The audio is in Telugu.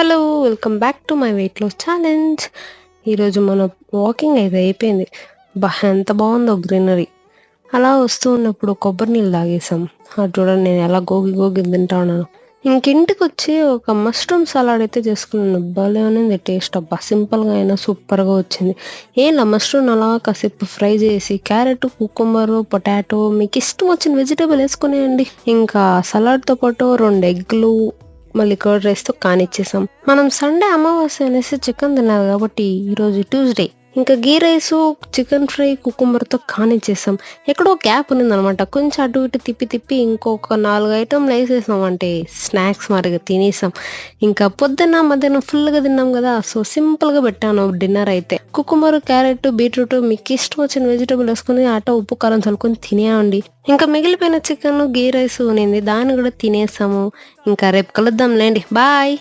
Hello! Welcome back to my weight loss challenge. ఈరోజు మన వాకింగ్ అయితే అయిపోయింది. ఎంత బాగుందో గ్రీనరీ. అలా వస్తూ ఉన్నప్పుడు కొబ్బరి నీళ్ళు తాగేసాం. అది చూడండి నేను ఎలా గోగి గోగి తింటా ఉన్నాను. ఇంకింటికొచ్చి ఒక మష్రూమ్ సలాడ్ అయితే చేసుకున్నాను. భలే ఉన్నింది టేస్ట్. సింపుల్గా అయినా సూపర్గా వచ్చింది. ఏంలా మష్రూమ్ అలా కాసేపు ఫ్రై చేసి క్యారెట్, కుకుంబరు, పొటాటో మీకు ఇష్టం వచ్చిన వెజిటేబుల్ వేసుకునేయండి. ఇంకా సలాడ్తో పాటు 2 ఎగ్లు మళ్ళీ కర్డ్ రైస్తో కానిచ్చేసాం. మనం సండే అమావాస్య అనేసి చికెన్ తిన్నారు కాబట్టి ఈరోజు ట్యూస్డే ఇంకా గీ రైసు, చికెన్ ఫ్రై, కుకుంబర్తో కానిచ్చేసాం. ఎక్కడో గ్యాప్ ఉన్నదనమాట. కొంచెం అటు ఇటు తిప్పి ఇంకొక 4 ఐటెంలు వేసేసాం. అంటే స్నాక్స్ మాదిరిగా తినేసాం. ఇంకా పొద్దున్న మధ్యాహ్నం ఫుల్గా తిన్నాం కదా, సో సింపుల్గా పెట్టాను డిన్నర్ అయితే. కుకుంబర్, క్యారెట్, బీట్రూట్ మీకు ఇష్టం వచ్చిన వెజిటేబుల్ వేసుకుని ఉప్పు కారం చల్లుకొని తినేయండి. ఇంకా మిగిలిపోయిన చికెన్, గీ రైస్ ఉన్నింది, దాన్ని కూడా తినేసాము. ఇంకా రేపు కలుద్దాం లేండి. బాయ్.